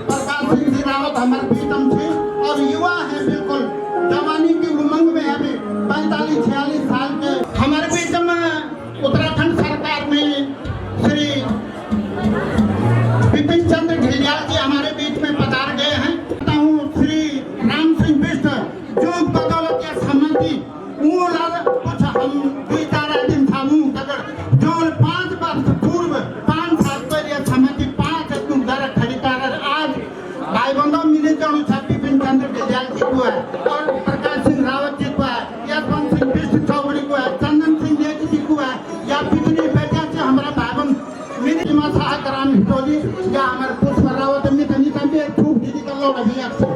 प्रकाश सिंह जी रावत हमारे प्रीतम थे और युवा है, बिल्कुल जवानी की उमंग में अभी 45-46 साल के। हमारे बीच में उत्तराखंड सरकार में श्री विपिन चंद्र ढिलियाल जी हमारे बीच में पधार गए हैं। श्री राम सिंह बिष्ट जो बदौलत या सम्मति कुछ हम 2-4 दिन था जो 5 वर्ष पूर्व 5 साल पर यह सम्मति 5 खरीदार आज भाई बंधु मिले जानु विपिन चंद्र ढिलियाल जी को है और प्रकाश सिंह रावत जी को है, यशवंत सिंह बिष्ट चौधरी को है, चंदन सिंह नेगी जी को है, या पिछली बेटा से हमारा भाई बंधु मेरे साहब हिटोली या हमारे पुष्प रावत मिथनी का भी खूब दीदी का लोग अभी आपसे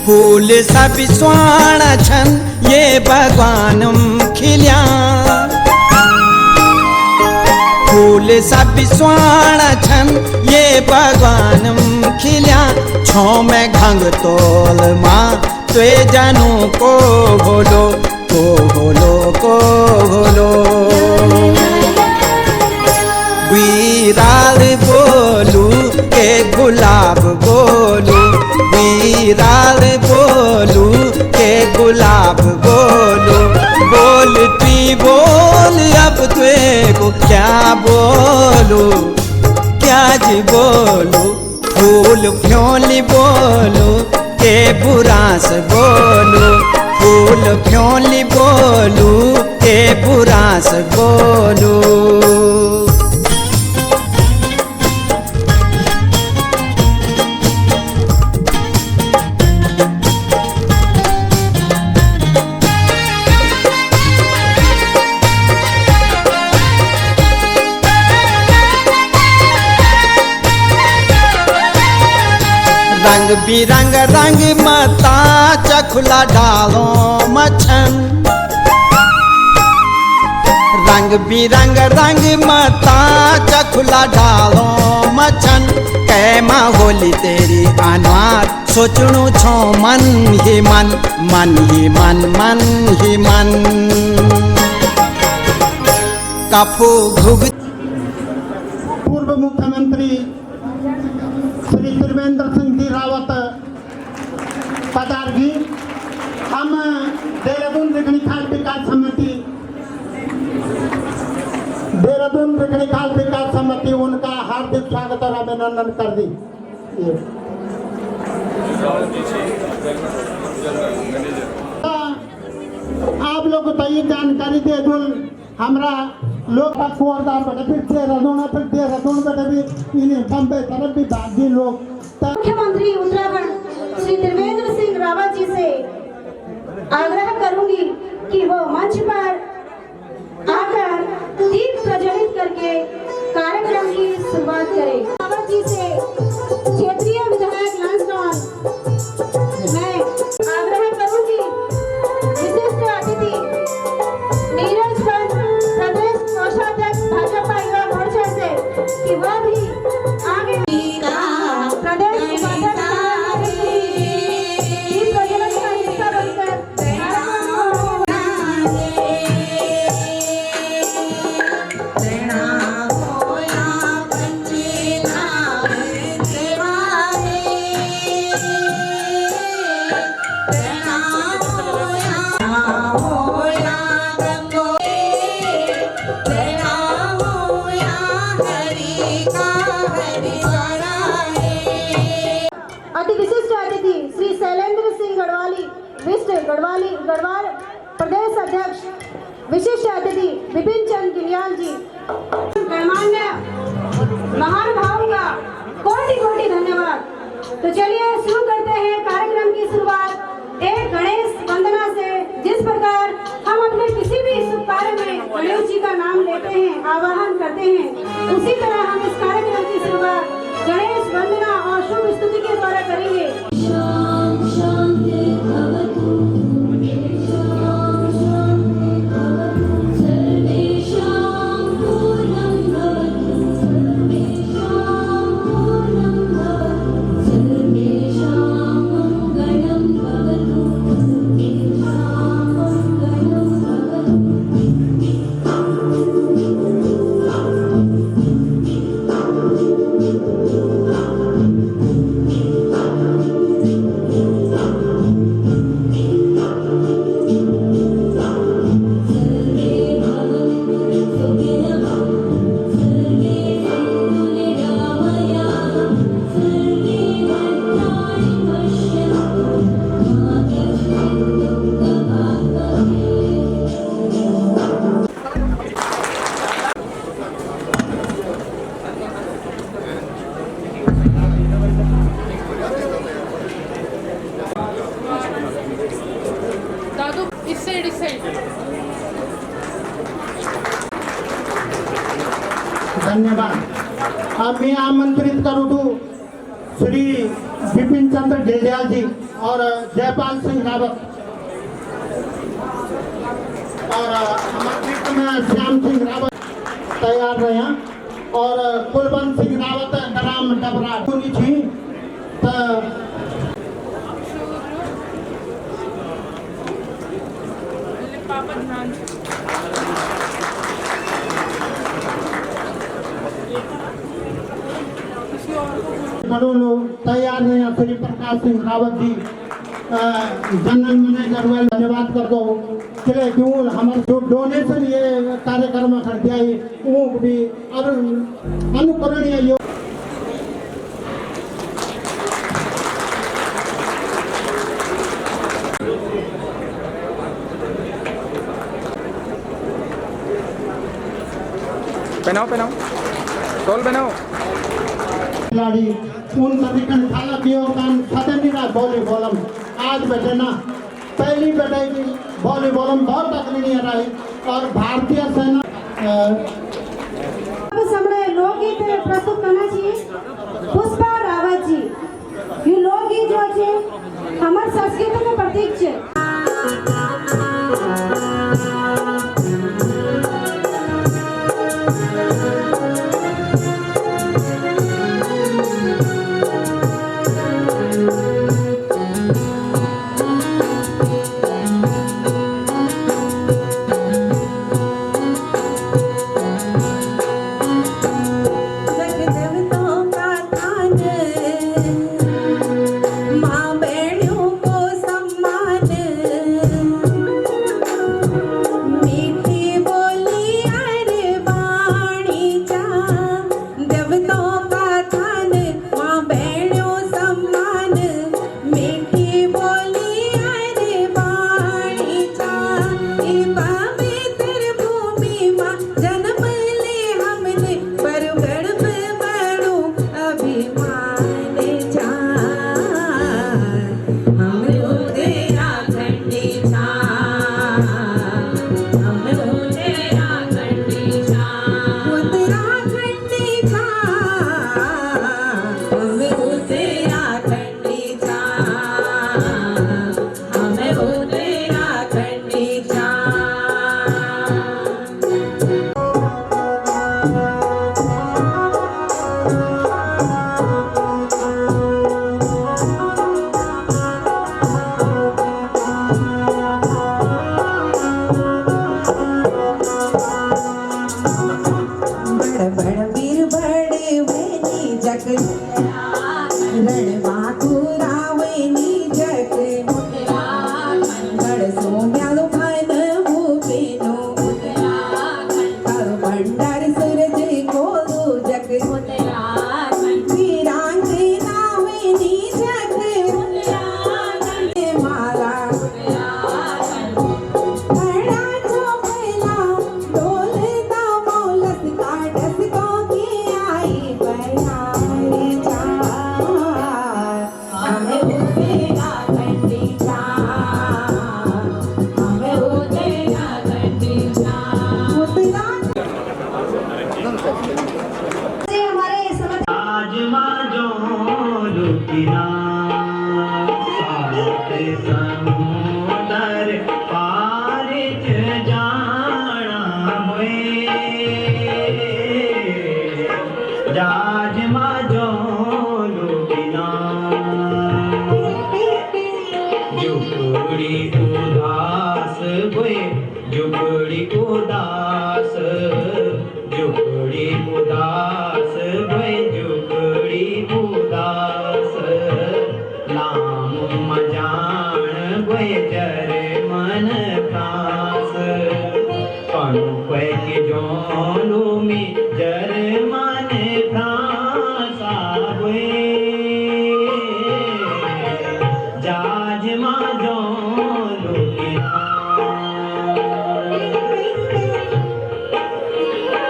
फूल सब स्वाण छन ये भगवानम खिल्या, फूल सब स्वाण छन ये भगवानम खिल्या। छो में घंग तोल माँ त्वे जानू को भोलो को भोलो को भोलो। वीराल बोलू के गुलाब बोलू, वीराल बोलू के गुलाब बोलू। बोलती बोल अब तुए को क्या बोलू, क्या जी बोलू। फूल फ्योली बोलू के बुरास बोलू, फूल फ्योली बोलू के बुरास बोलू। रंग बिरंग रंग मता चखुला डालो मछन, रंग बिरंग रंग मता चखुला डालो मछन। कैमा होली तेरी अनवार सोचणु छो मन ही मन, मन ही मन, मन ही मन। कफू घुग पूर्व मुख्यमंत्री श्री त्रिवेंद्र सिंह जी रावत पधारगी। हम देहरादून रिखणीखाल विकास समिति, देहरादून रिखणीखाल विकास समिति उनका हार्दिक स्वागत और अभिनंदन कर दी। आप लोग को ये जानकारी दे दूं हमरा लोग देहरादून बैठे भी इन्हें बम्बई तरफ भी भागी लोग। मुख्यमंत्री उत्तराखंड श्री त्रिवेंद्र सिंह रावत जी से आग्रह करूंगी कि वो मंच पर आकर दीप प्रज्वलित करके कार्यक्रम की शुरुआत करें। रावत जी से क्षेत्रीय विधायक लांसडौन मैं आग्रह करूंगी विशिष्ट अतिथि नीरज पंत प्रदेश कोषाध्यक्ष भाजपा युवा मोर्चा से कि वह भी आगे प्रदेश गढ़वाल प्रदेश अध्यक्ष विशिष्ट अतिथि विपिन चंद गिलियाल जी, गणमान्य महानुभावों का कोटि कोटि धन्यवाद। तो चलिए शुरू करते हैं कार्यक्रम की शुरुआत एक गणेश वंदना से। जिस प्रकार हम अपने किसी भी शुभ कार्य में गणेश जी का नाम लेते हैं, आवाहन करते हैं, उसी तरह हम इस कार्यक्रम की शुरुआत गणेश वंदना और शुभ स्तुति के द्वारा करेंगे। धन्यवाद। अब मैं आमंत्रित करूँ तो श्री विपिन चंद्र गिलियाल जी और जयपाल सिंह रावत और आमंत्रित में श्याम सिंह रावत तैयार रहे और कुलवंत सिंह रावत ग्राम डबरा थी। तैयार हैं Shri Prakash Singh Rawat ji general manager well धन्यवाद कर दो चले क्यों हमारे जो डोनेशन ये कार्यक्रम कर दिया वो भी अनुकरणीय पहनाओ टोल पहनाओ खिलाड़ी उन तरीके खाना पियो काम खत्म नहीं रहा वॉलीबॉल आज बैठे ना पहली बैठेगी वॉलीबॉल बहुत तकलीफ नहीं आ रही और भारतीय सेना सामने लोकगीत प्रस्तुत करना चाहिए पुष्पा रावत जी। ये लोकगीत जो है हमारे संस्कृति के प्रतीक है। रणवा कुरावनी जग समुदर पार जाना हुए जाज माजो लुबिना जुगड़ी उदास हुए जुगड़ी उदास जुगड़ी उदास हुए जुगड़ी उदास नाम मजान हुए जर मन खास पनु के जोलू में जर मन खासा हुए जाज माजो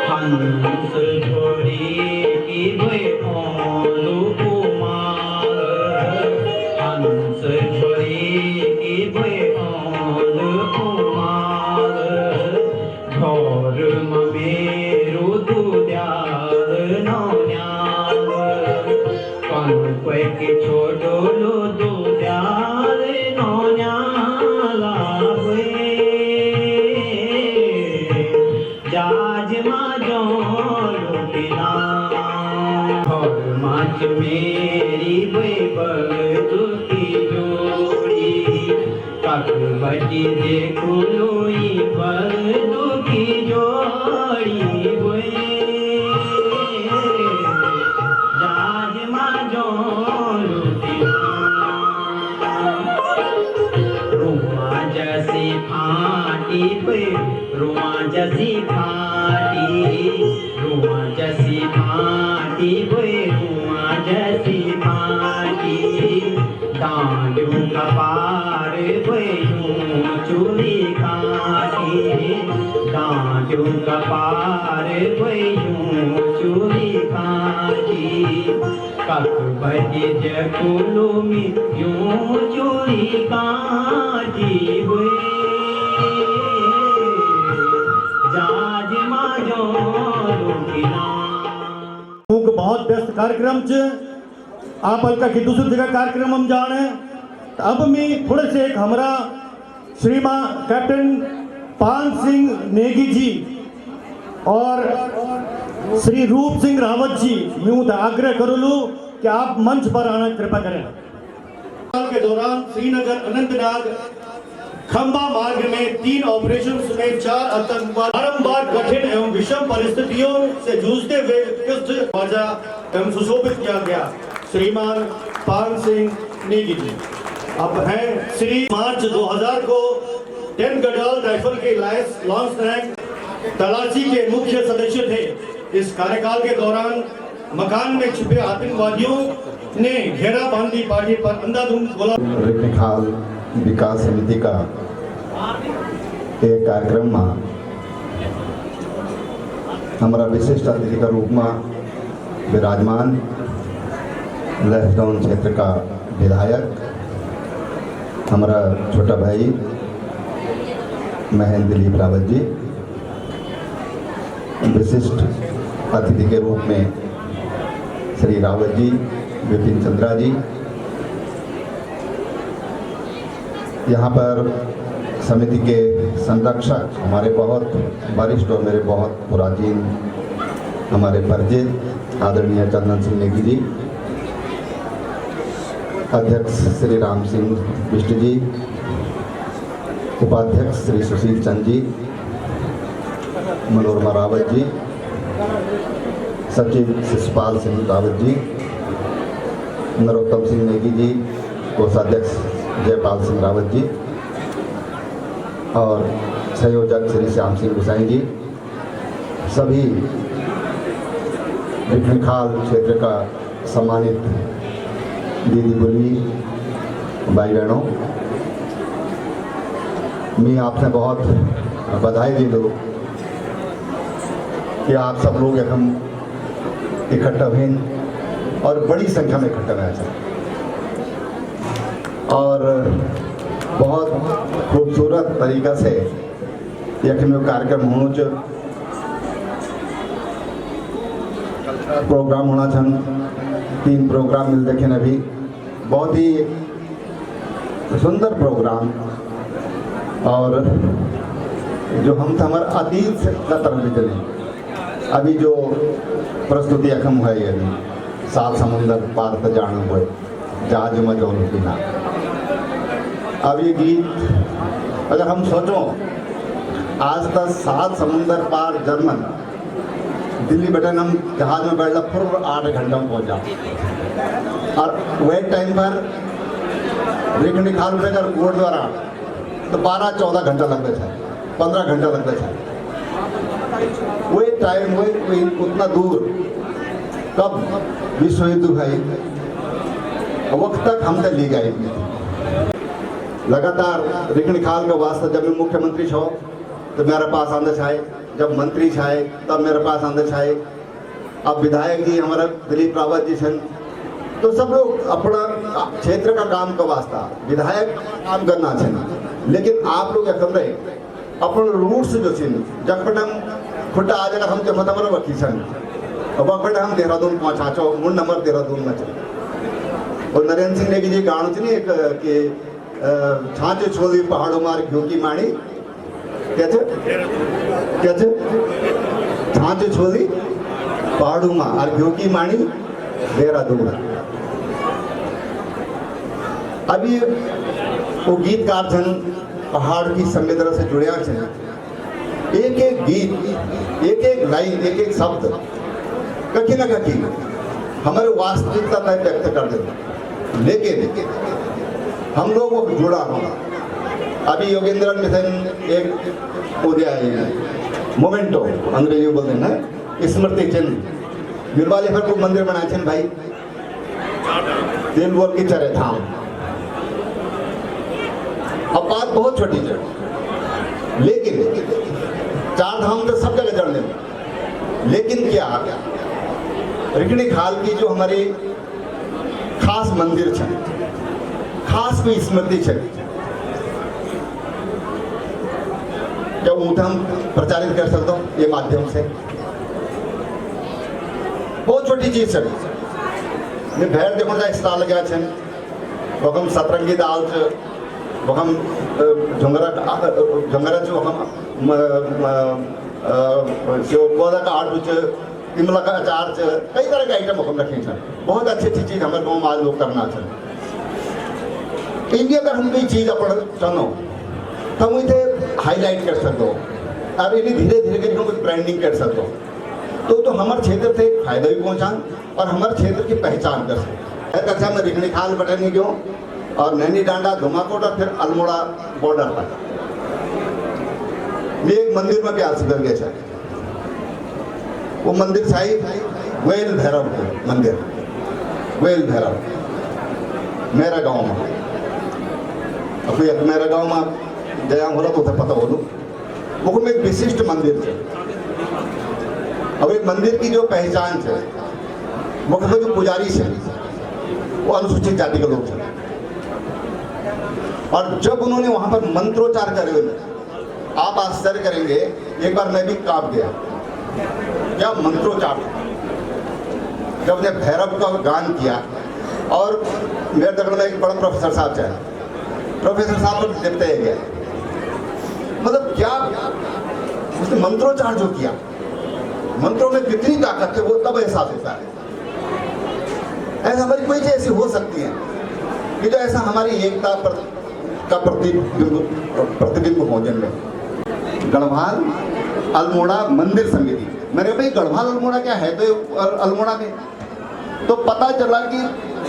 हंस छोरी की वे ओलू कुमार हंस छोरी की वे ओलू कुमार घोर मेरु दुद्याल नौन्याल कनु के छोड़ो लो दुद्याल नौन्याला हुए जाज माजो लुबिना और माच मेरी बेबल की जोड़ी ककवटी देखो लोई बल की जोड़ी हुए जाज माजो लुबिना रुमा जैसी फाटी पे रुमा जैसी फाटी रुमा जैसी फाटी पे रुमा जैसी फाटी डांडू कपार पे यूं चूड़ी काटी डांडू कपार पे यूं चूड़ी काटी कक बजे जकुलू में यूं चूड़ी काटी हुए जाज माजो लुबिना बहुत व्यस्त कार्यक्रम च आप हल्का की दूसरी जगह कार्यक्रम हम जाने तो अब मैं थोड़े से एक हमारा श्रीमान कैप्टन पान सिंह नेगी जी और श्री रूप सिंह रावत जी मैं आग्रह करूँ लूँ कि आप मंच पर आना कृपा करें। साल के दौरान श्रीनगर अनंतनाग खंबा मार्ग में 3 ऑपरेशन में 4 आतंकवाद बारंबार कठिन एवं विषम परिस्थितियों से जूझते हुए एवं सुशोभित किया गया श्रीमान पान सिंह नेगी जी अब हैं श्री मार्च 2000 को 10 गढ़वाल राइफल के लॉन्च रैंक तलाशी के मुख्य सदस्य थे। इस कार्यकाल के दौरान मकान में छिपे आतंकवादियों ने घेराबंदी पार्टी पर अंधाधुंध गोला रेखनिखाल विकास समिति का एक कार्यक्रम में हमारा विशिष्ट अतिथि का रूप में विराजमान लहसडाउन क्षेत्र का विधायक हमारा छोटा भाई महेंद्र दिलीप रावत जी विशिष्ट अतिथि के रूप में श्री रावत जी विपिन चंद्रा जी यहाँ पर समिति के संरक्षक हमारे बहुत वरिष्ठ और मेरे बहुत पुरातन हमारे परिचित आदरणीय चंदन सिंह नेगी जी अध्यक्ष श्री राम सिंह बिष्ट जी उपाध्यक्ष श्री सुशील चंद जी मनोरमा रावत जी सचिव शिषपाल सिंह रावत जी नरोत्तम सिंह नेगी जी कोषाध्यक्ष जयपाल सिंह रावत जी और संयोजक श्री श्याम सिंह गुसाई जी सभी रेखनिखाल क्षेत्र का सम्मानित दीदी बोली भाई बहनों मैं आपसे बहुत बधाई दे दूँ कि आप सब लोग हम इकट्ठा हुए और बड़ी संख्या में इकट्ठा हुए और बहुत खूबसूरत तरीका से यखमें कार्यक्रम होना प्रोग्राम होना छन 3 प्रोग्राम मिल देखे अभी बहुत ही सुंदर प्रोग्राम और जो हम हमारे अतीत से का तरफ चले अभी जो प्रस्तुति अखम है ये सात समुंदर पार त जान हुए जहाज में जो पीना। अब ये गीत अगर हम सोचो आज तक सात समुंदर पार जर्मन दिल्ली बैठे हम जहाज में बैठा फिर 8 घंटा में पहुंचा और वही टाइम पर रेखनी खाल में अगर गुरुद्वारा तो 12-14 घंटा लगता था, 15 घंटा लगता था। वही टाइम वही उतना दूर कब विश्व युद्ध भाई वक्त तक हम तक ली गई लगातार रेखनी खाल का वास्ता। जब मैं मुख्यमंत्री छो तो मेरे पास आंदे छाए, जब मंत्री छाए तब मेरे पास आंदे छाए, अब विधायक जी हमारा दिलीप रावत जी सन, तो सब लोग अपना क्षेत्र का काम का वास्ता विधायक काम करना चाहिए। लेकिन आप लोग अखम रहे अपन रूट्स जो छिन जब हम खुटा आ जाएगा हम जब हमारा वकी सन अब हम देहरादून पहुंचा चो मूल नंबर देहरादून में चले और नरेंद्र सिंह नेगी जी गाँव थी एक कि छाँचे छोड़ी पहाड़ों मार घ्यू की माणी कैसे कैसे छाँचे छोड़ी पहाड़ों मार और घ्यू की माणी देहरादून। अभी वो गीतकार जन पहाड़ की संवेदना से जुड़े थे। एक एक गीत एक एक लाइन एक एक शब्द कहीं ना कहीं हमारे वास्तविकता तय व्यक्त कर देते, लेकिन हम लोग वो जुड़ा होगा। अभी योगेंद्र मिशन एक उदय है मोमेंटो अंग्रेजी में बोलते हैं स्मृति चिन्ह निर्वाले पर को मंदिर बनाए थे भाई दिल बोल की चरे धाम। अब बात बहुत छोटी है लेकिन 4 धाम तो सब जगह जड़ने में, लेकिन क्या रेखनी खाल की जो हमारी खास मंदिर है खास कोई स्मृति है क्या वो हम प्रचारित कर सकते हो ये माध्यम से। बहुत छोटी चीज है मैं भेड़ देखो जा स्टाल लगा छे वो हम सतरंगी दाल वो हम झुंगरा जो हम पौधा का आट इमला का अचार कई तरह के आइटम हम रखे हैं। बहुत अच्छी अच्छी चीज हमारे गाँव में आज लोग करना चाहिए। इनकी अगर हम कोई चीज अपन चाहो तो हम इसे हाईलाइट कर सकते हो और इन्हें धीरे धीरे करके हम ब्रांडिंग कर सकते हो तो हमारे क्षेत्र से फायदा भी पहुंचा और हमारे क्षेत्र की पहचान कर सकते। कक्षा में रेखनी खाल बटनी क्यों और नैनी डांडा धुमाकोट और फिर अल्मोड़ा बॉर्डर तक मैं एक मंदिर में प्यार से कर गया था। वो मंदिर था वेल भैरव मंदिर, वेल भैरव मेरा गांव में। अब मेरा गांव में जया हो रहा तो उसे पता बोलूँ वो में एक विशिष्ट मंदिर थे। अब एक मंदिर की जो पहचान है वो जो पुजारी थे वो अनुसूचित जाति के लोग थे और जब उन्होंने वहां पर मंत्रोच्चार करे हुए आप आश्चर्य करेंगे। एक बार मैं भी कांप गया क्या मंत्रोच्चार जब ने भैरव का गान किया और मेरे दगड़ में एक बड़ा प्रोफेसर साहब चाहे प्रोफेसर साहब को देखते ही गया मतलब क्या उसने मंत्रोच्चार जो किया मंत्रों में कितनी ताकत है वो तब एहसास होता है। ऐसा हमारी कोई चीज ऐसी हो सकती है कि जो ऐसा हमारी एकता का प्रतिबिंब हो जन्मे। गढ़वाल अल्मोड़ा मंदिर समिति मेरे भाई गढ़वाल अल्मोड़ा क्या है तो अल्मोड़ा में तो पता चला कि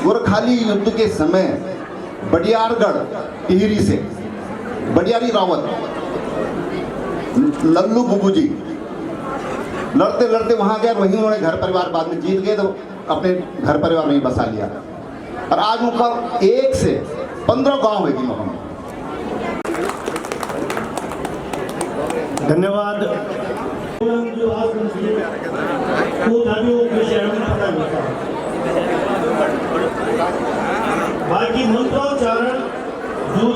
गोरखाली युद्ध के समय बडियारगढ़ टिहरी से बडियारी रावत लल्लू बुबू जी लड़ते लड़ते वहां गए वहीं उन्होंने घर परिवार बाद में जीत गए तो अपने घर परिवार में ही बसा लिया और आज उनका 1 से 15 गांव है कि वहां। धन्यवाद। बाकी मंत्रोच्चारण जो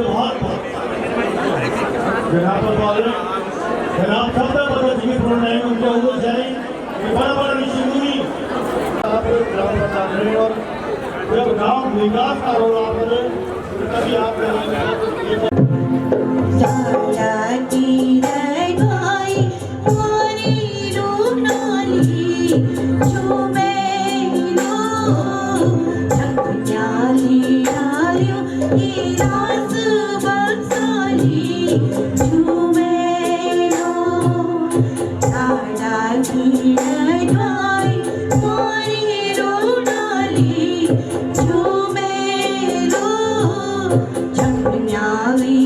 बहुत जनाब सबका पता जी प्रोनाम उनका हो जाए बड़ा बड़ा ऋषि मुनि आप ग्राम और जब गांव विकास का रोल आपने झुमे लो झुमन्याली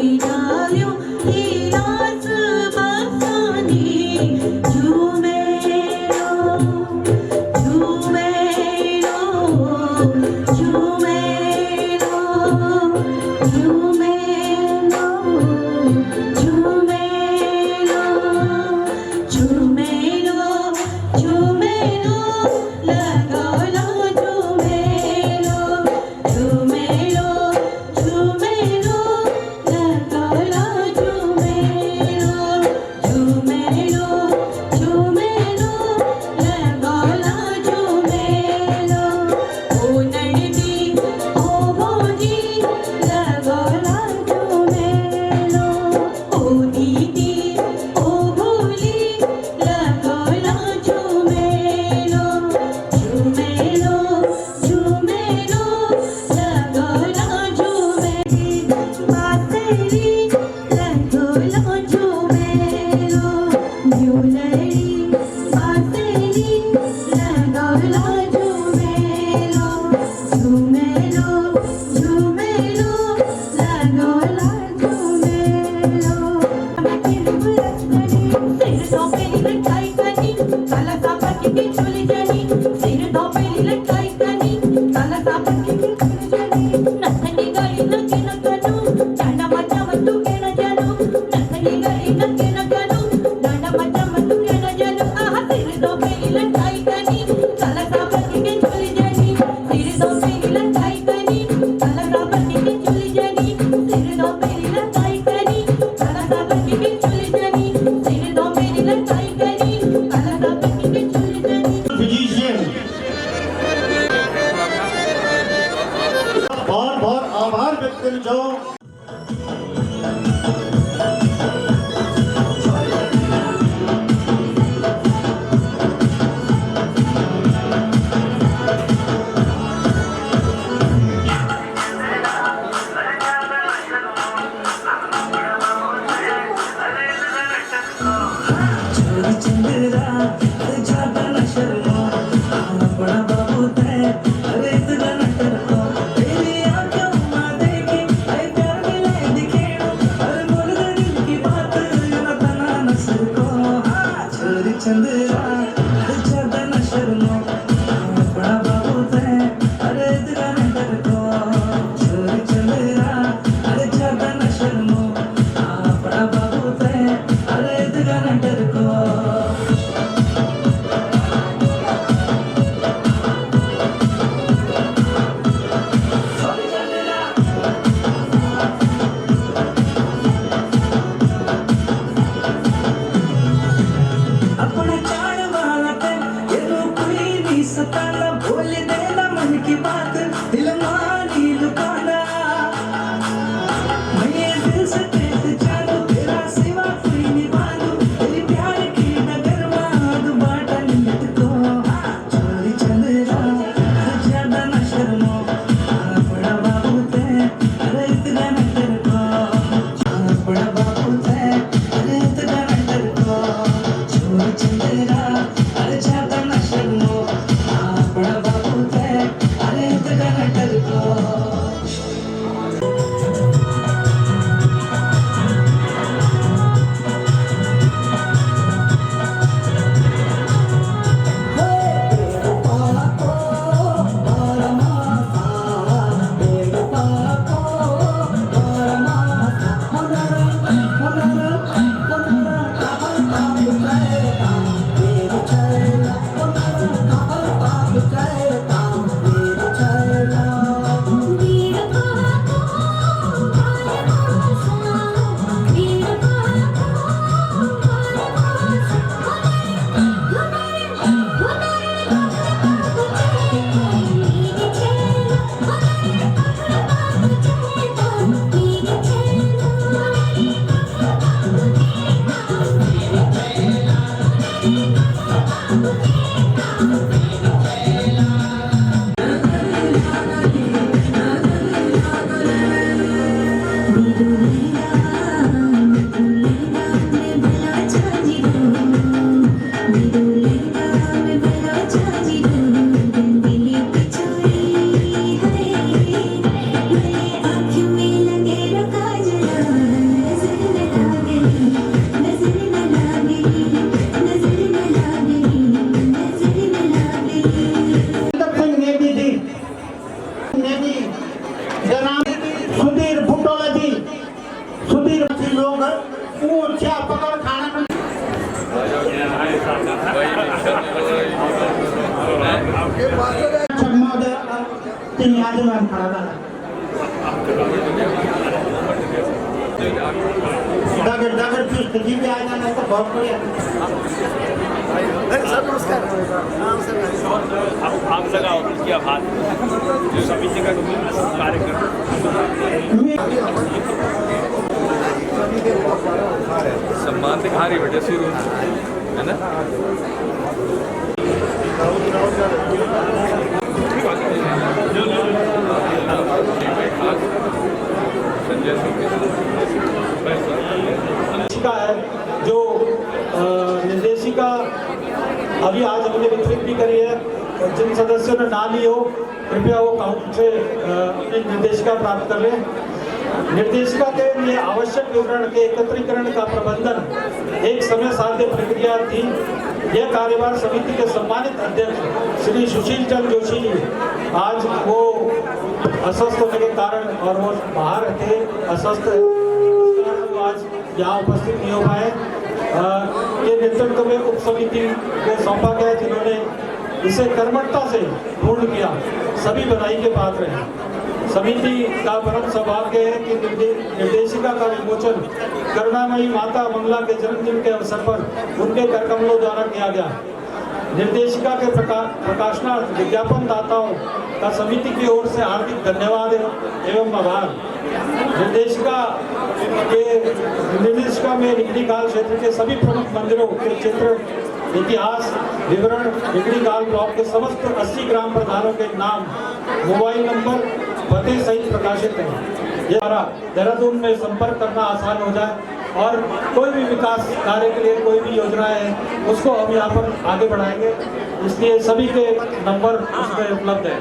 वो क्या पकड़ खाना में महोदय तीन याद में खड़ा था डगर पीस जी भी आ जाना तो बहुत बढ़िया। सर नमस्कार। आप लगाओ क्या बात जो समिति का कार्यक्रम सम्मान दिखा रही बेटे शुरू है ना। निर्देशिका है जो निर्देशिका अभी आज हमने वितरित भी करी है। जिन सदस्यों ने ना ली हो कृपया वो काउंट से अपनी निर्देशिका प्राप्त कर लें। निर्देशिका के लिए आवश्यक विवरण के एकत्रीकरण का प्रबंधन एक समय साध्य प्रक्रिया थी। यह कार्यभार समिति के सम्मानित अध्यक्ष श्री सुशील चंद्र जोशी जी आज वो अस्वस्थ होने के कारण और वो बाहर थे अस्वस्थ वो आज यहाँ उपस्थित नहीं हो पाए। ये नेतृत्व में उप समिति को सौंपा गया जिन्होंने इसे कर्मठता से पूर्ण किया। सभी बधाई के पात्र हैं। समिति का परम सौभाग्य है कि निर्देशिका का विमोचन करुणामयी माता मंगला के जन्मदिन के अवसर पर उनके करकमलों द्वारा किया गया। निर्देशिका के प्रकाशनार्थ विज्ञापन दाताओं का समिति की ओर से हार्दिक धन्यवाद एवं आभार। निर्देशिका में निगड़ी काल क्षेत्र के सभी प्रमुख मंदिरों के क्षेत्र इतिहास विवरण निगड़ी काल ब्लॉक के समस्त 80 ग्राम प्रधानों के नाम मोबाइल नंबर पते सहित प्रकाशित हैं। ये हमारा देहरादून में संपर्क करना आसान हो जाए और कोई भी विकास कार्य के लिए कोई भी योजनाएं हैं उसको हम यहाँ पर आगे बढ़ाएंगे। इसलिए सभी के नंबर उसमें उपलब्ध है।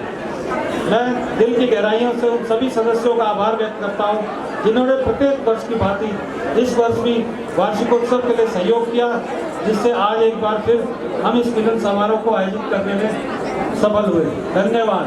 मैं दिल की गहराइयों से उन सभी सदस्यों का आभार व्यक्त करता हूँ जिन्होंने प्रत्येक वर्ष की भांति इस वर्ष भी वार्षिकोत्सव के लिए सहयोग किया, जिससे आज एक बार फिर हम इस मिलन समारोह को आयोजित करने में सफल हुए। धन्यवाद।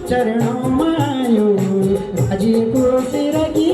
चरणों मायो राजीपुर से रगी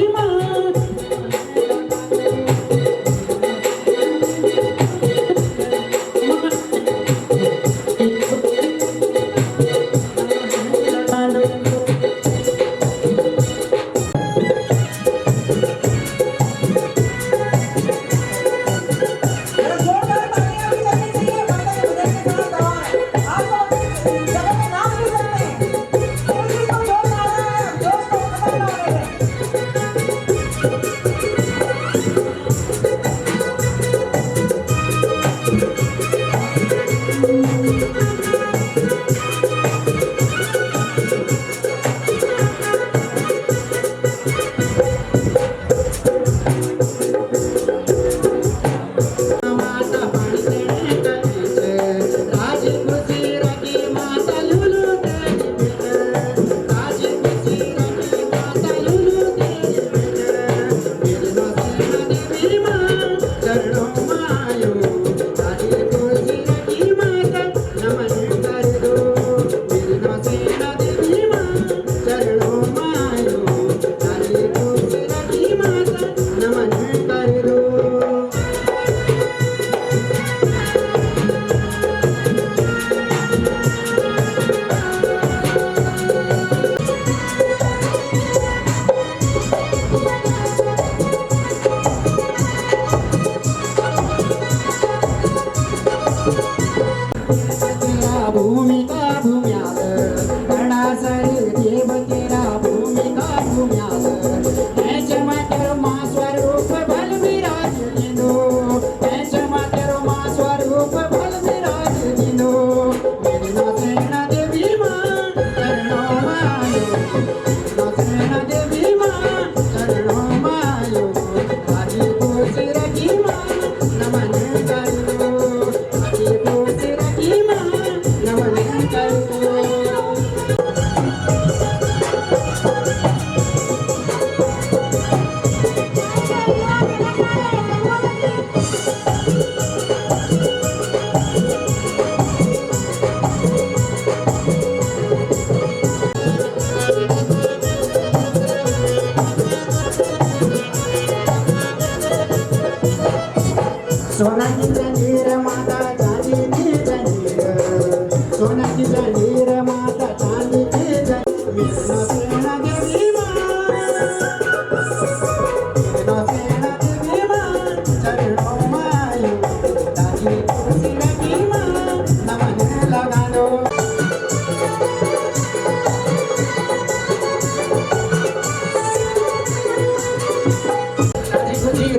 Thank you.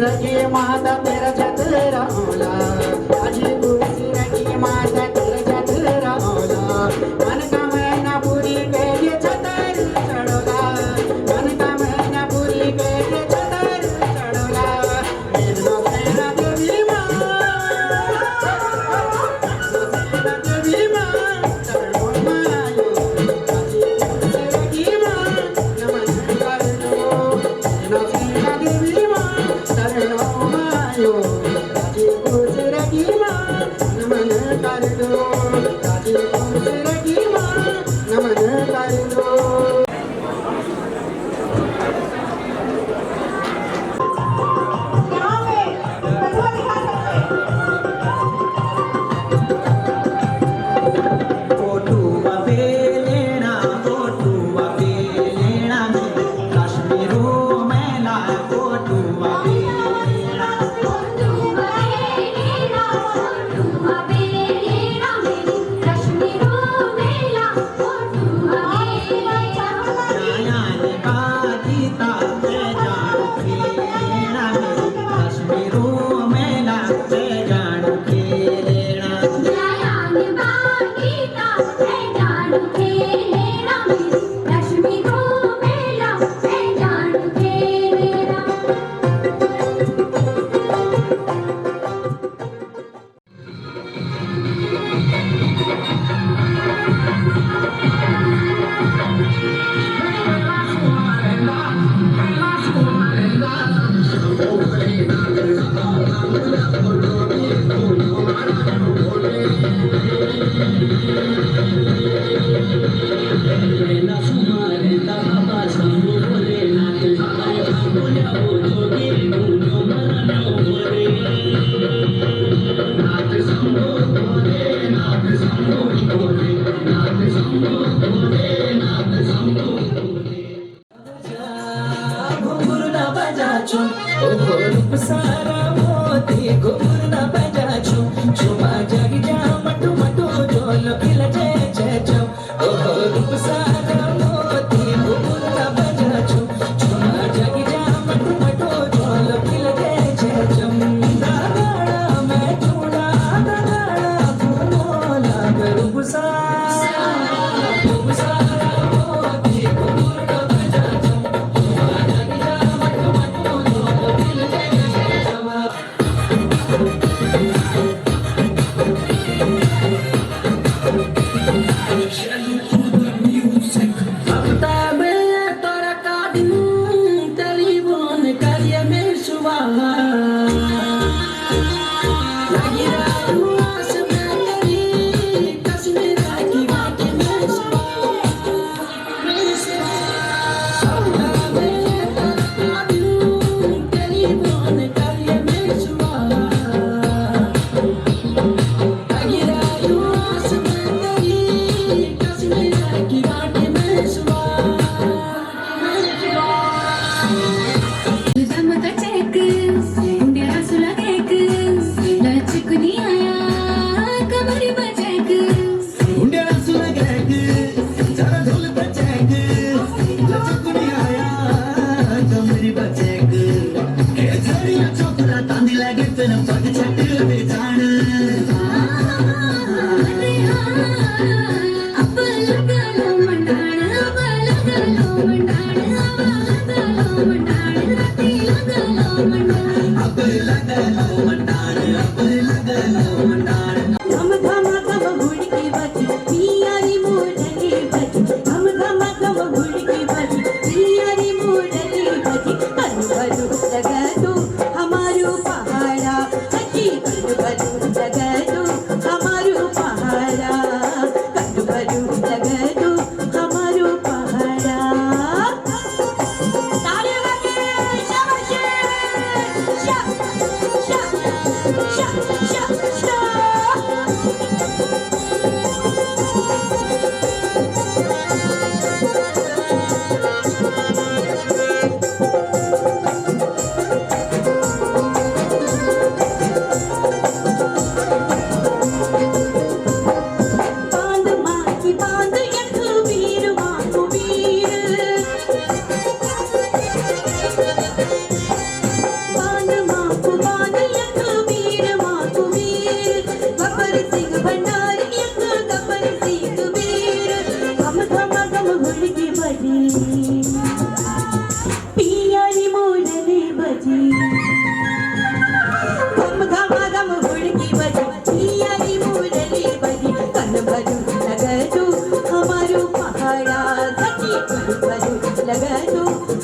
रखी माता तेरा चतरा होला माझी खुशी रखी माता तेरा चतरा होला मन का महीना पूरी के लिए छतर चढ़ोला मन का महीना पूरी के लिए छतर चढ़ोला मेरा तेरा देवी माँ देवी माँ चरणों में आयो माझी खुशी रखी माँ नमन कर दो मेरा तेरा देवी माँ चरणों में आयो माझी खुशी रखी माँ नमन कर दो माझी खुशी रखी माँ नमन कर दो यहाँ पे कछुआ दिखा सकते हैं। कोटुवा बेलेना काश्मीरो मेला कोटुवा बेलेना जायाने बाजीता मैं जान खेलेना काश्मीरो मेला मैं जान खेलेना घुंघरूना बजाचो ओहो रूप सारा मोती घुंघरूना बजाचो छुमा जग जा मटू मटू जोल खिल जय जय जम ओहो रूप सारा मोती घुंघरूना बजाचो छुमा जग जा मटू मटू जोल खिल जय जय जम दादा मैं चूड़ा दादा फूलोला रूप सारा मोती घुंघरूना बजाचो तालियां बजाएं,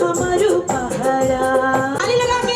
हमारू पहाड़ा ताली लगा के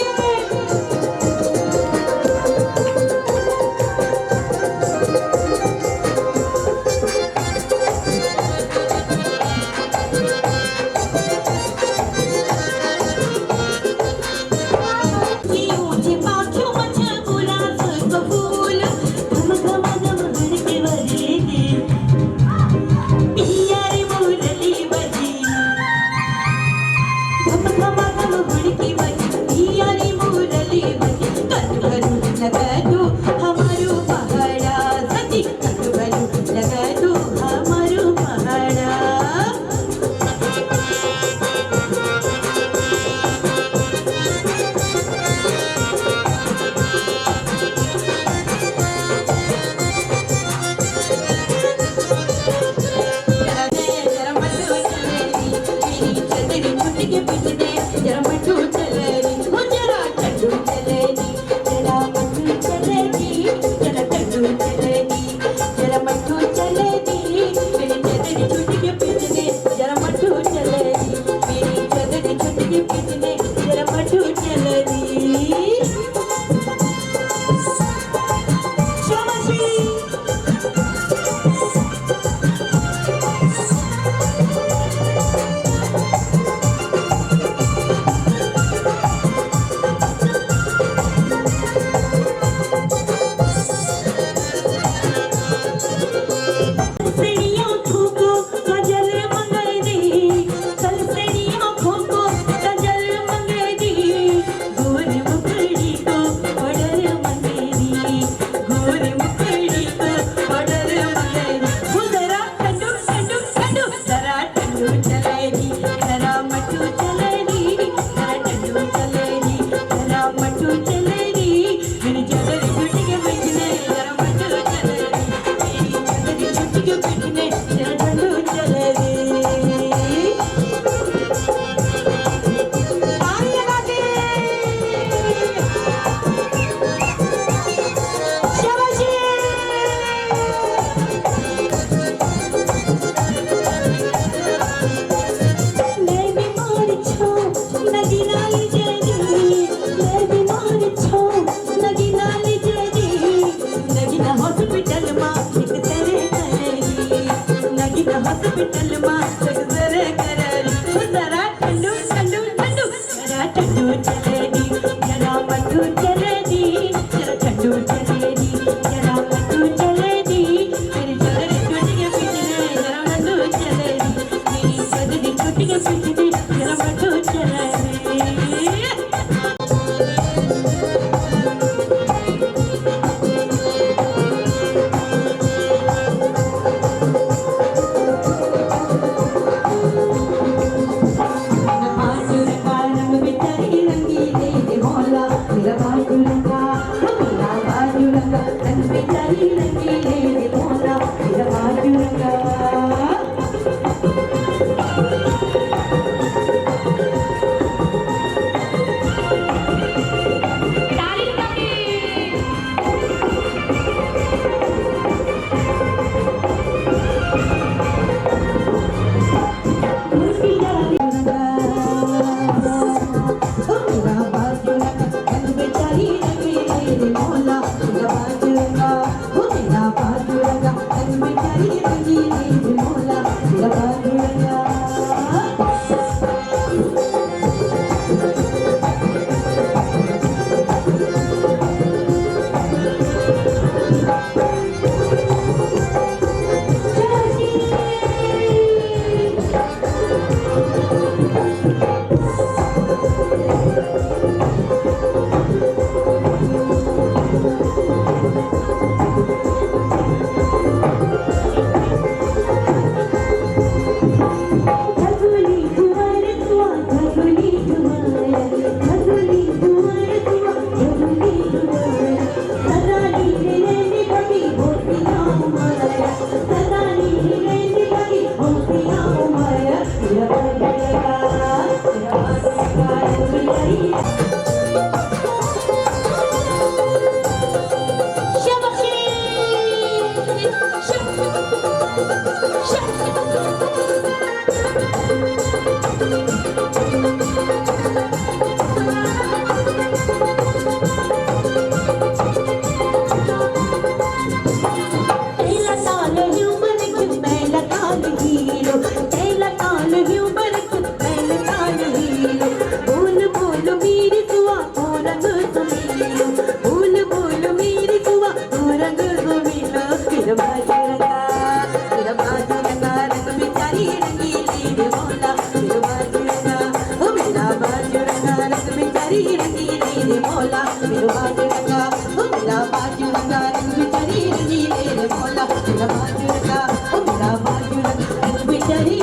चरी रंगीले रे मौला मेरा बाजू रंगा ओ मेरा बाजू रंगा रंग चरी रंगीले रे मौला मेरा बाजू रंगा ओ मेरा बाजू रंगा रंग चरी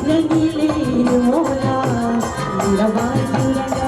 रंगीले रे मौला मेरा बाजू रंगा।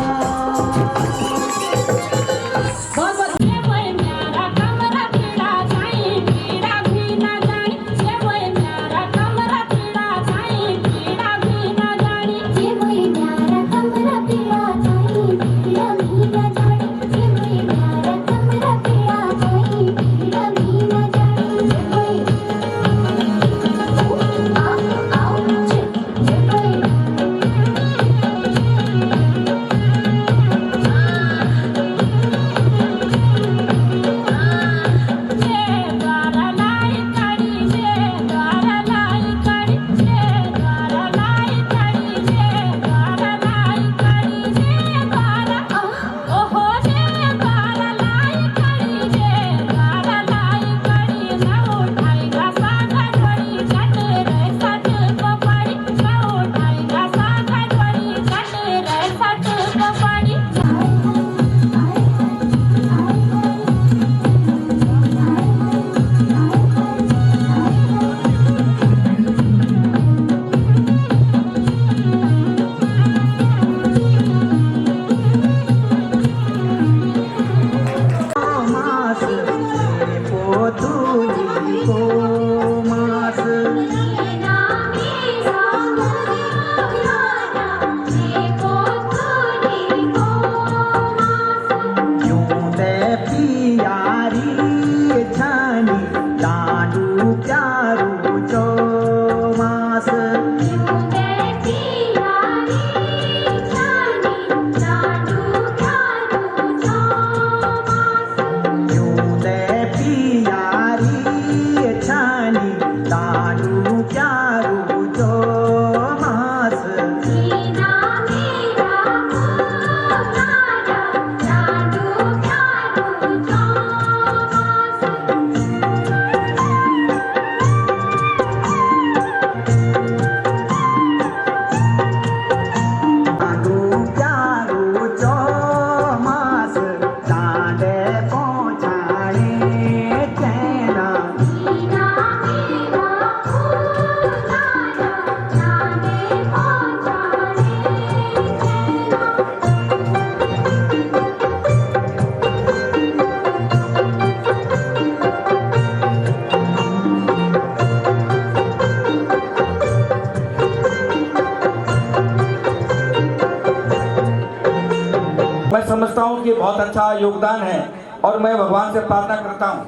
मैं समझता हूँ कि बहुत अच्छा योगदान है और मैं भगवान से प्रार्थना करता हूँ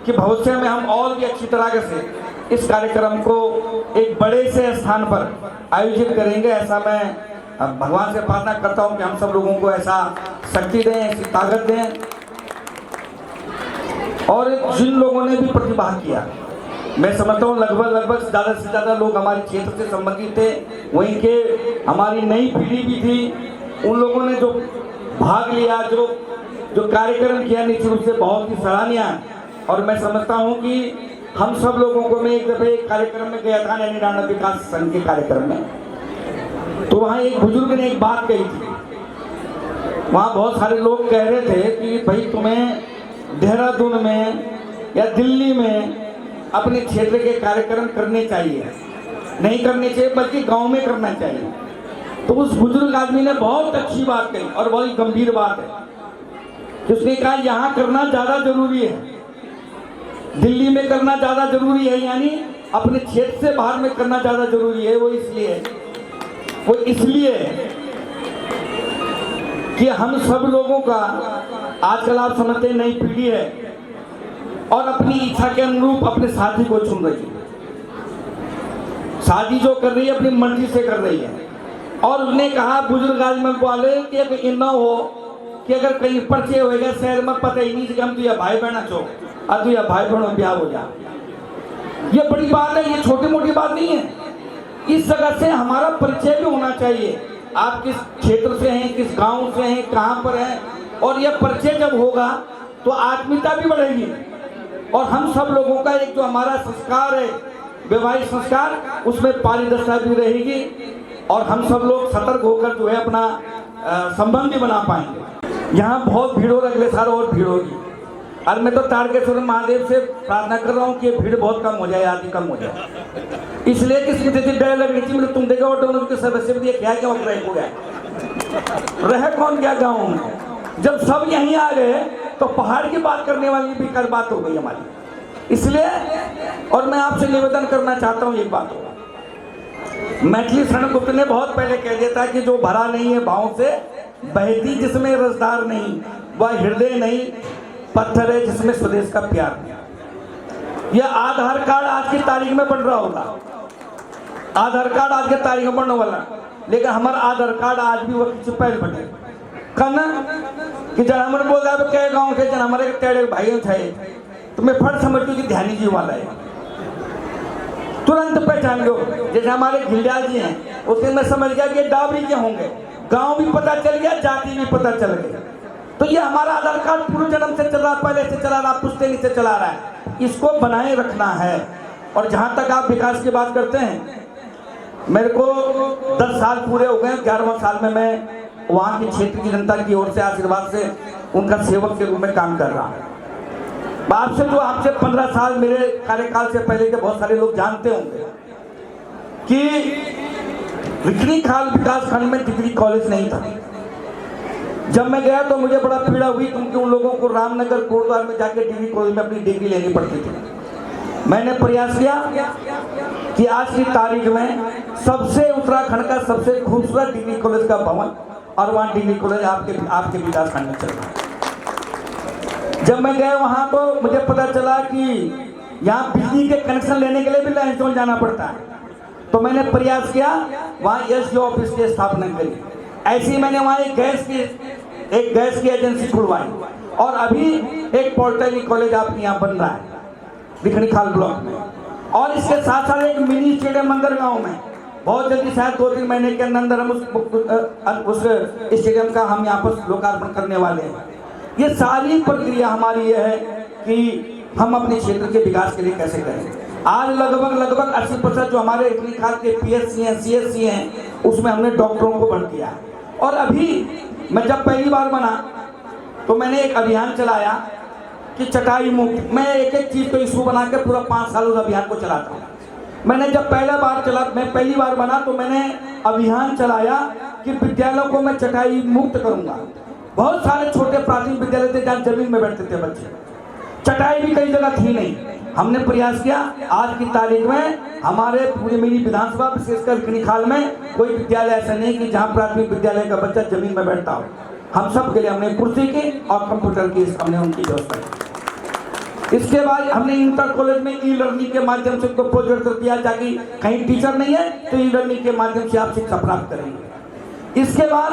कि भविष्य में हम और भी अच्छी तरह से इस कार्यक्रम को एक बड़े से स्थान पर आयोजित करेंगे। ऐसा मैं भगवान से प्रार्थना करता हूँ कि हम सब लोगों को ऐसा शक्ति दें, ऐसी ताकत दें। और जिन लोगों ने भी प्रतिभाग किया, मैं समझता हूँ लगभग ज़्यादा से ज़्यादा लोग हमारे क्षेत्र से संबंधित थे, वहीं के हमारी नई पीढ़ी भी थी। उन लोगों ने जो भाग लिया, जो कार्यक्रम किया, निश्चित रूप से बहुत ही सराहनीय है। और मैं समझता हूँ कि हम सब लोगों को, मैं एक दफ़े एक कार्यक्रम में गया था, नैनीनारायण विकास संघ के कार्यक्रम में, तो वहाँ एक बुजुर्ग ने एक बात कही थी। वहाँ बहुत सारे लोग कह रहे थे कि भाई तुम्हें देहरादून में या दिल्ली में अपने क्षेत्र के कार्यक्रम करने चाहिए, नहीं करने चाहिए बल्कि गांव में करना चाहिए। तो उस बुजुर्ग आदमी ने बहुत अच्छी बात कही और बहुत गंभीर बात है कि उसने कहा यहाँ करना ज़्यादा जरूरी है, दिल्ली में करना ज़्यादा जरूरी है, यानी अपने क्षेत्र से बाहर में करना ज़्यादा जरूरी है। वो इसलिए कि हम सब लोगों का आजकल आप समझते हैं नई पीढ़ी है और अपनी इच्छा के अनुरूप अपने साथी को चुन रही है। शादी जो कर रही है अपनी मर्जी से कर रही है। और उसने कहा बुजुर्ग आदमी वाले कि अगर न हो कि अगर कहीं परिचय होगा शहर में, पता ही नहीं कि हम तुझे भाई बहना छो और तुझे भाई बहनों ब्याह हो जा। ये बड़ी बात है, ये छोटी मोटी बात नहीं है। इस जगह से हमारा परिचय भी होना चाहिए, आप किस क्षेत्र से हैं, किस गांव से हैं, कहाँ पर हैं। और यह परिचय जब होगा तो आत्मीयता भी बढ़ेगी और हम सब लोगों का एक जो हमारा संस्कार है, वैवाहिक संस्कार, उसमें पारदर्शिता भी रहेगी और हम सब लोग सतर्क होकर जो है अपना संबंध भी बना पाएंगे। यहाँ बहुत भीड़ हो, अगले साल और भीड़ होगी। और मैं तो तारकेश्वर महादेव से प्रार्थना कर रहा हूँ कि भीड़ बहुत कम हो जाए, आदि कम हो जाए। इसलिए कि स्मृति डर लग रही थी, मतलब तुम देखो ऑटो के सदस्य भी क्या क्या रह हो गया, रह कौन गया गाँव में। जब सब यहीं आ गए तो पहाड़ की बात करने वाली बेकार बात हो गई हमारी। इसलिए और मैं आपसे निवेदन करना चाहता हूँ एक बात हो, मैथिली शरण गुप्त ने बहुत पहले कह दिया था कि जो भरा नहीं है भावों से बहती जिसमें रसदार नहीं, वह हृदय नहीं पत्थर है जिसमें स्वदेश का प्यार नहीं। यह आधार कार्ड आज की तारीख में बन रहा होगा, आधार कार्ड आज की तारीख में बनने वाला, लेकिन हमारा आधार कार्ड आज भी वो पहले बने कन कि जन हमारे बोल रहा है गाँव के जन हमारे तेरे भाइयों थे, तो मैं फट समझती कि ध्यानी जी वाला है, तुरंत पहचान लो। जैसे हमारे घिलडियाल जी हैं, उस दिन मैं समझ गया कि डाबरी के होंगे, गांव भी पता चल गया, जाति भी पता चल गई। तो ये हमारा आधार कार्ड पूर्व जन्म से चल रहा, पहले से चला रहा, पुश्तैनी से चला रहा है, इसको बनाए रखना है। और जहां तक आप विकास की बात करते हैं, मेरे को 10 साल पूरे हो गए, 11वां साल में मैं वहाँ की क्षेत्र की जनता की ओर से आशीर्वाद से उनका सेवक के रूप में काम कर रहा हूँ। आपसे जो आपसे 15 साल मेरे कार्यकाल से पहले के बहुत सारे लोग जानते होंगे कि रिखणी खाल विकास खंड में डिग्री कॉलेज नहीं था। जब मैं गया तो मुझे बड़ा पीड़ा हुई, क्योंकि उन लोगों को रामनगर कोटद्वार में जाके डिग्री कॉलेज में अपनी डिग्री लेनी पड़ती थी। मैंने प्रयास किया कि आज की तारीख में सबसे उत्तराखंड का सबसे खूबसूरत डिग्री कॉलेज का भवन और वहाँ डिग्री कॉलेज आपके विकास खंड में चल रहा है। जब मैं गया वहाँ तो मुझे पता चला कि यहाँ बिजली के कनेक्शन लेने के लिए भी लाइन जाना पड़ता है। तो मैंने प्रयास किया, वहाँ एसडीओ ऑफिस की स्थापना करी। ऐसे ही मैंने वहाँ एक गैस की एजेंसी खुलवाई, और अभी एक पॉलिटेक्निक कॉलेज आपके यहाँ बन रहा है रिखणी खाल ब्लॉक में। और इसके साथ साथ एक मिनी स्टेडियम अंदर गाँव में बहुत जल्दी, शायद 2-3 महीने के अंदर हम उस स्टेडियम का हम यहाँ पर लोकार्पण करने वाले हैं। ये सारी प्रक्रिया हमारी ये है कि हम अपने क्षेत्र के विकास के लिए कैसे करें। आज लगभग 80% जो हमारे रिखणी खाल के पीएचसी हैं, सीएचसी हैं, उसमें हमने डॉक्टरों को भर्ती किया। और अभी मैं जब पहली बार बना तो मैंने एक अभियान चलाया कि चटाई मुक्त। मैं एक चीज़ को इशू बना के पूरा 5 साल उस अभियान को चलाता हूँ। मैंने जब मैं पहली बार बना तो मैंने अभियान चलाया कि विद्यालयों को मैं चटाई मुक्त करूँगा। बहुत सारे छोटे प्राथमिक विद्यालय थे जहाँ जमीन में बैठते थे बच्चे, चटाई भी कई जगह थी नहीं। हमने प्रयास किया, आज की तारीख में हमारे पूरी मेरी विधानसभा विशेषकर रिखणी खाल में कोई विद्यालय ऐसा नहीं कि जहाँ प्राथमिक विद्यालय का बच्चा जमीन में बैठता हो। हम सब के लिए हमने कुर्सी की और कंप्यूटर की हमने उनकी व्यवस्था की। इसके बाद हमने इंटर कॉलेज में ई लर्निंग के माध्यम से उनको प्रोजेक्ट दिया, ताकि कहीं टीचर नहीं है तो ई लर्निंग के माध्यम से आप शिक्षा प्राप्त करेंगे। इसके बाद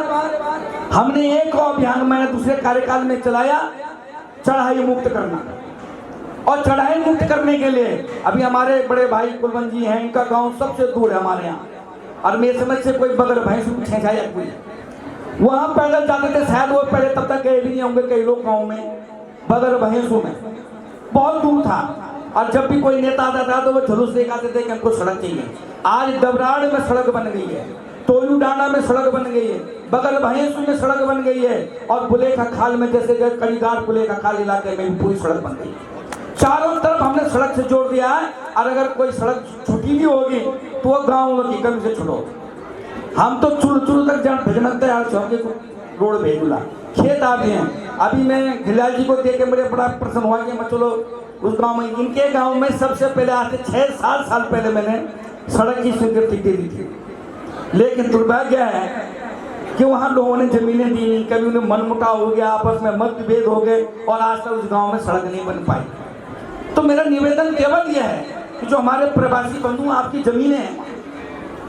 हमने एक और अभियान मैंने दूसरे कार्यकाल में चलाया, चढ़ाई मुक्त करना। और चढ़ाई मुक्त करने के लिए अभी हमारे बड़े भाई कुलवंत जी हैं, इनका गांव सबसे दूर है हमारे यहाँ, और मेरे समझ से कोई बगल भैंस छेछाया कोई वहाँ पैदल जाते थे, शायद वो पहले तब तक गए भी नहीं होंगे कई लोग गाँव में, बगल भैंसों में बहुत दूर था। और जब भी कोई नेता आता था तो वो जुलूस दिखाते थे कि हमको सड़क चाहिए। आज डबराड़ में सड़क बन गई है, टोलू डांडा में सड़क बन गई है, बगल भैंसू में सड़क बन गई है, और बुलेखा खाल में जैसे कड़ीगार बुलेखा खाल इलाके में भी पूरी सड़क बन गई है। चारों तरफ हमने सड़क से जोड़ दिया है। और अगर कोई सड़क छुट्टी भी होगी तो वो गाँव की कमी से छुड़ो। हम तो चुरू तक जान भेजना तैयार चौके को रोड भेजूला खेत आते हैं। अभी मैं घिलाल जी को देख के मुझे बड़ा प्रसन्न हुआ कि मैं चलो उस गांव में, इनके गांव में सबसे पहले आज से 6-7 साल पहले मैंने सड़क की स्वीकृति दे दी थी। लेकिन दुर्भाग्य है कि वहाँ लोगों ने जमीनें दी नहीं, कभी उन्हें मनमुटाव हो गया, आपस में मतभेद हो गए, और आज तक उस गाँव में सड़क नहीं बन पाई। तो मेरा निवेदन केवल यह है कि जो हमारे प्रवासी बंधु, आपकी जमीनें हैं,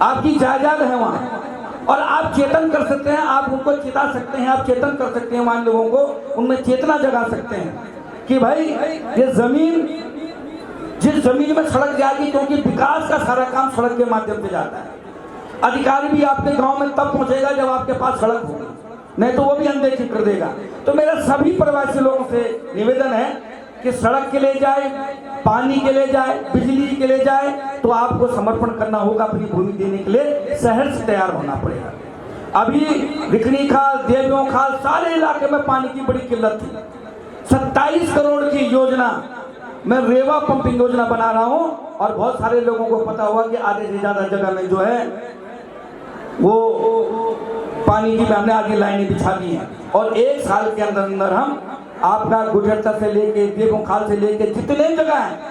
आपकी जायदाद है वहाँ, और आप चेतन कर सकते हैं, आप उनको चेता सकते हैं, आप चेतन कर सकते हैं वहाँ लोगों को, उनमें चेतना जगा सकते हैं कि भाई ये जमीन, जिस जमीन में सड़क जाएगी, क्योंकि विकास का सारा काम सड़क के माध्यम से जाता है। अधिकारी भी आपके गांव में तब पहुंचेगा जब आपके पास सड़क होगी, नहीं तो वो भी अनदेखी कर देगा। तो मेरा सभी प्रवासी लोगों से निवेदन है कि सड़क के लिए जाए, पानी के लिए जाए, बिजली के लिए जाए, तो आपको समर्पण करना होगा, अपनी भूमि देने के लिए शहर से तैयार होना पड़ेगा। अभी रिखणी खाल, देवियों खाल, सारे इलाके में पानी की बड़ी किल्लत थी। 27 करोड़ की योजना, मैं रेवा पंपिंग योजना बना रहा हूं और बहुत सारे लोगों को पता हुआ कि आधे से ज्यादा जगह में जो है वो पानी की हमने आधी लाइनें बिछा दी हैं और 1 साल के अंदर अंदर हम आपका गुजरता से लेके देवों खाल से लेके जितने जगह हैं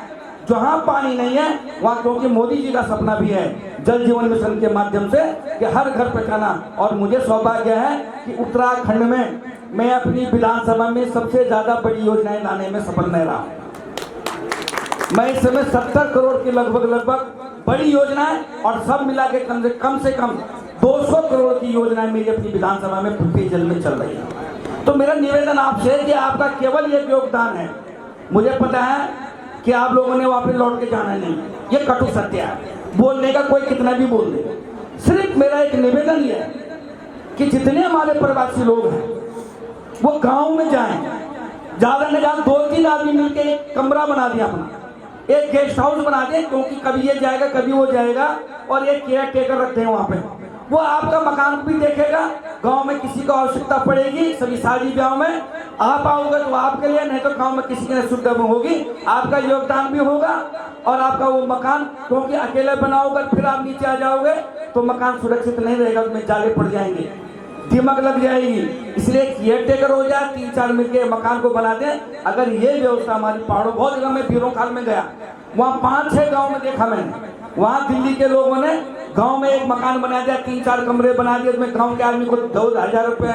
जहां पानी नहीं है वहां, क्योंकि मोदी जी का सपना भी है जल जीवन मिशन के माध्यम से कि हर घर पे खाना, और मुझे सौभाग्य है कि उत्तराखंड में मैं अपनी विधानसभा में सबसे ज्यादा बड़ी योजनाएं लाने में सफल नहीं रहा। मैं इस समय 70 करोड़ की लगभग बड़ी योजनाएं और सब मिला के कम से कम 200 करोड़ की योजनाएं मेरी अपनी विधानसभा में पेयजल में चल रही है। तो मेरा निवेदन आपसे है कि आपका केवल एक योगदान है। मुझे पता है कि आप लोगों ने वापस लौट के जाना नहीं, ये कटु सत्य है, बोलने का कोई कितना भी बोल दे। सिर्फ मेरा एक निवेदन ये है कि जितने हमारे प्रवासी लोग हैं वो गांव में जाएं, ज्यादा न ज्यादा 2-3 आदमी मिलकर एक कमरा बना दिया अपना, एक गेस्ट हाउस बना दें, क्योंकि कभी ये जाएगा कभी वो जाएगा, और एक केयर टेकर रखते हैं वहां पे, वो आपका मकान भी देखेगा। गांव में किसी को आवश्यकता पड़ेगी, सभी शादी ब्याह में आप आओगे तो आपके लिए, नहीं तो गांव में किसी की सुविधा होगी, आपका योगदान भी होगा और आपका वो मकान, क्योंकि अकेले बनाओगे फिर आप नीचे आ जाओगे तो मकान सुरक्षित नहीं रहेगा, उसमें जाले पड़ जाएंगे, दीमक लग जाएगी। इसलिए केयर टेकर हो जाए, 3-4 मिलकर मकान को बना दें। अगर ये व्यवस्था हमारी पहाड़ों, बहुत जगह में बीरों खाल में गया, वहाँ 5-6 गाँव में देखा मैंने, वहाँ दिल्ली के लोगों ने गांव में एक मकान बना दिया, 3-4 कमरे बना दिए, उसमें गांव के आदमी को 2,000 रुपए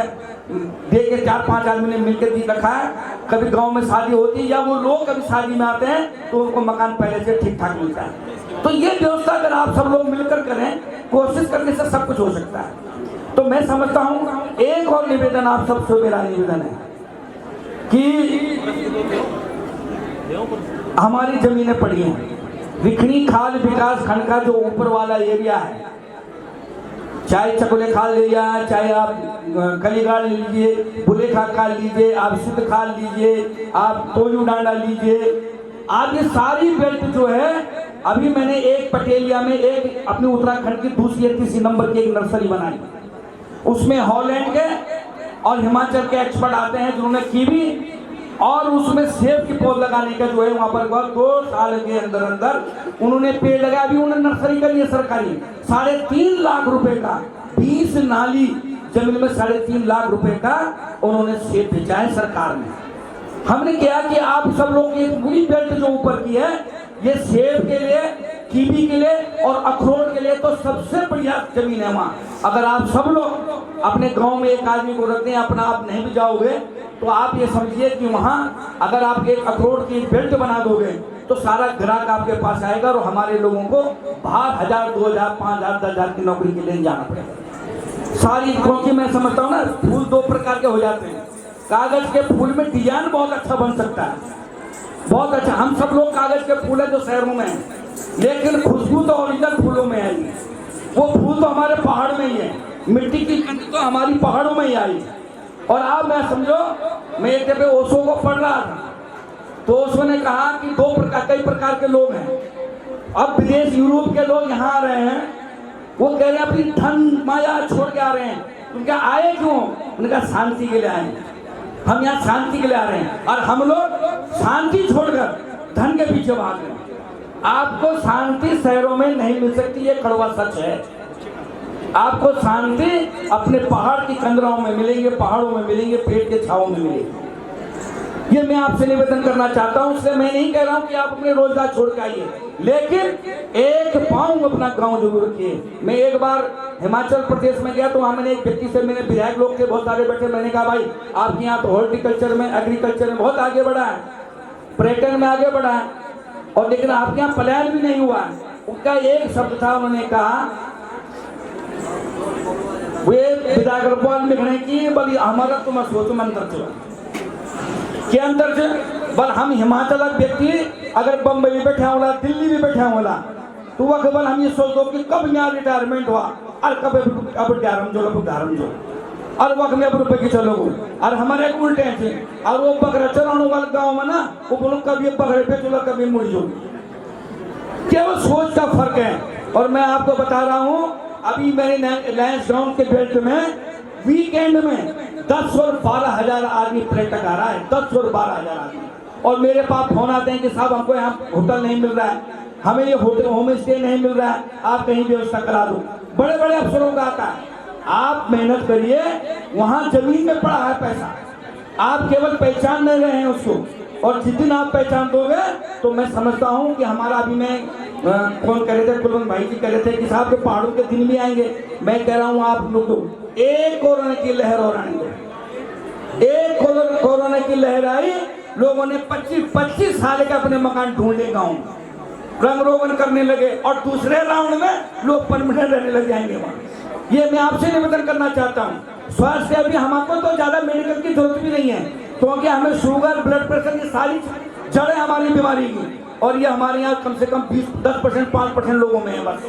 दे के 4-5 आदमी ने मिलकर दी रखा है। कभी गांव में शादी होती है या वो लोग कभी शादी में आते हैं तो उनको मकान पहले से ठीक ठाक मिलता है। तो ये व्यवस्था अगर आप सब लोग मिलकर करें, कोशिश करने से सब कुछ हो सकता है। तो मैं समझता हूँ एक और निवेदन आप सबसे मेरा निवेदन है कि हमारी जमीनें पड़ी हैं, रिखणी खाल विकास खंड का जो ऊपर वाला एरिया है, चाहे चकुले खाल ले जाए, चाहे आप कलीगाड़ लीजिए, बुलेखा खाल लीजिए, आप शुद्ध खाल लीजिए, आप तोजू डांडा लीजिए, आप ये सारी बेल्ट जो है, अभी मैंने एक पटेलिया में एक अपनी उत्तराखंड की दूसरी या तीसरी नंबर की एक नर्सरी बनाई, उसमें हॉलैंड के और हिमाचल के एक्सपर्ट आते हैं जिन्होंने कीवी और उसमें सेब की पौध लगाने का जो है वहां पर 2 साल के अंदर अंदर उन्होंने पेड़ लगाया। अभी उन्होंने नर्सरी करी है सरकारी, 3.5 लाख रुपए का, 20 नाली जमीन में 3.5 लाख रुपए का उन्होंने सेब बेचा है सरकार ने। हमने क्या कि आप सब लोग एक पूरी बेल्ट जो ऊपर की है, ये सेब के लिए, कीवी के लिए और अखरोट के लिए तो सबसे बढ़िया जमीन है वहाँ। अगर आप सब लोग अपने गांव में एक आदमी को रखते हैं, अपना आप नहीं भी जाओगे तो आप ये समझिए कि वहाँ अगर आप एक अखरोट की बेल्ट बना दोगे तो सारा ग्राहक आपके पास आएगा और हमारे लोगों को बाहर 1,000, 2,000, 5,000, 10,000 की नौकरी के लिए जाना पड़ेगा सारी। क्योंकि मैं समझता हूँ ना, फूल 2 प्रकार के हो जाते हैं। कागज के फूल में डिजाइन बहुत अच्छा बन सकता है, बहुत अच्छा। हम सब लोग कागज के फूल है जो शहरों में है, लेकिन खुशबू तो ओरिजिनल फूलों में आएगी। वो फूल तो हमारे पहाड़ में ही है, मिट्टी की गंध तो हमारी पहाड़ों में ही आई। और आप मैं समझो, मैं एक जगह ओशो को पढ़ रहा था तो ओशो ने कहा कि कई प्रकार के लोग हैं। अब विदेश यूरोप के लोग यहाँ आ रहे हैं, वो कह रहे हैं अपनी धन माया छोड़ के आ रहे हैं। तुम क्या आए क्यों? उन्होंने कहा शांति के लिए आए, हम यहाँ शांति के लिए आ रहे हैं। और हम लोग शांति छोड़कर धन के पीछे भाग रहे हैं। आपको शांति शहरों में नहीं मिल सकती, ये कड़वा सच है। आपको शांति अपने पहाड़ की कंदराओं में मिलेंगे, पहाड़ों में मिलेंगे, पेड़ के छांव में मिलेंगे। ये मैं आपसे निवेदन करना चाहता हूं। इसलिए मैं नहीं कह रहा हूं कि आप अपने रोजगार छोड़ के आइए, लेकिन एक पांव अपना गांव जरूर रखिए। मैं एक बार हिमाचल प्रदेश में गया तो वहां मैंने एक व्यक्ति से, मेरे विधायक लोग थे बहुत सारे बैठे, मैंने कहा भाई आपके यहाँ तो हॉर्टिकल्चर में, एग्रीकल्चर में बहुत आगे बढ़ा है, पर्यटन में आगे बढ़ा है, और लेकिन आपके यहाँ पलायन भी नहीं हुआ है। उनका एक शब्द था, उन्होंने कहा वे विधायक लिखने की बल्कि हमारा तो मैं सोचो अंतर चला क्या अंतर से, बल हम हिमाचल व्यक्ति अगर बम्बई बैठे होला, दिल्ली भी बैठे होला, तो वह केवल हम ये सोचो कि कब यहाँ रिटायरमेंट हुआ और कब अब डारम जो और वक्त में अब रुपए की चलोगे। और हमारे एक उल्टे थे, और वो बकरा चलाने वाले गाँव में ना, वो बोलो कभी बकरे पे चलो कभी मुड़ जो, केवल सोच का फर्क है। और मैं आपको बता रहा हूँ, अभी मैंने रिलायंस डाउन के बेल्ट में वीकेंड में 10 और 12 हजार आदमी पर्यटक आ रहा है, 10 और 12 हजार आदमी। और मेरे पास फोन आते हैं कि साहब हमको यहाँ होटल नहीं मिल रहा है, हमें ये होटल होम स्टे नहीं मिल रहा है, आप कहीं व्यवस्था करा दो। बड़े बड़े अफसरों का आता है। आप मेहनत करिए, वहाँ जमीन में पड़ा है पैसा, आप केवल पहचान नहीं रहे हैं उसको, और जिस दिन आप पहचान दोगे तो मैं समझता हूँ कि हमारा अभी मैं फोन कर रहे थे, कुलवंत भाई जी कह रहे थे कि साहब के पहाड़ों के दिन भी आएंगे। मैं कह रहा हूँ आप लोग तो एक कोरोना की लहर और आने दो। एक कोरोना की लहर आई, लोगों ने 25 साल के अपने मकान ढूंढे, गाँव रंग रोगन करने लगे, और दूसरे राउंड में लोग परमानेंट रहने लग जाएंगे वहाँ। ये मैं आपसे निवेदन करना चाहता हूँ। स्वास्थ्य अभी हमको तो ज़्यादा मेडिकल की जरूरत भी नहीं है, क्योंकि हमें शुगर, ब्लड प्रेशर, ये सारी जड़ें हमारी बीमारी की, और ये हमारे यहाँ कम से कम 10% 5% लोगों में है बस।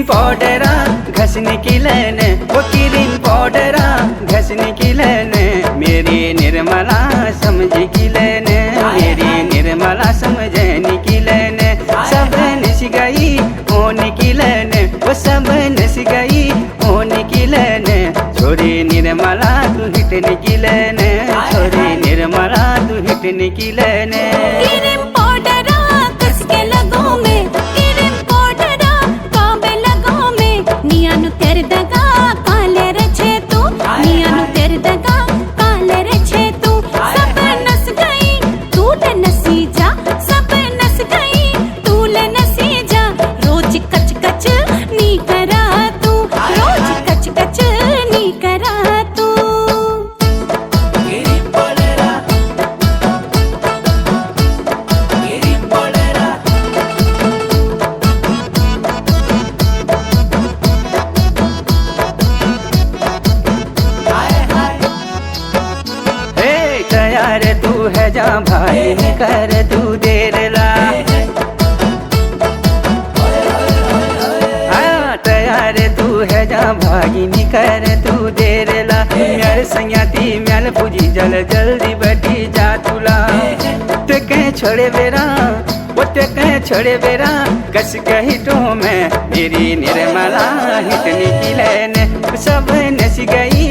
पाउडरा घसने की लेन, वो क्रीम पाउडरा घसने की लेन, मेरी निर्मला समझ की लेन, मेरी निर्मला समझने की लेन, सब नस गई होने की लेन, वो सब नस गई होने की लेन, छोरी निर्मला तू हिटने की लेन, छोरी निर्मला तू हिटने की लेन। क्रीम पाउडरा कस के लगों में, क्रीम पाउडरा काबे लगों में, नियानु तेरे दगा काले रचे तू, नियानु तेरे दगा काले रचे तू, सब नस गई तू ले नसी जा, सब नस गई तू ले नसी जा, रोज कच कच नी करा तू, रोज कच कच नी करा तू। तैयार तू है जा भाई कर तू देर ला, तैयार तू है जा भाई कर तू देर ला, म्याल संयाती म्याल पूजी जल जल्दी बटी जा तुला, ते कह छोड़े बेरा छोड़े बेरा कस हिटों में मेरी निर्मला हिट निकलन सब नस गई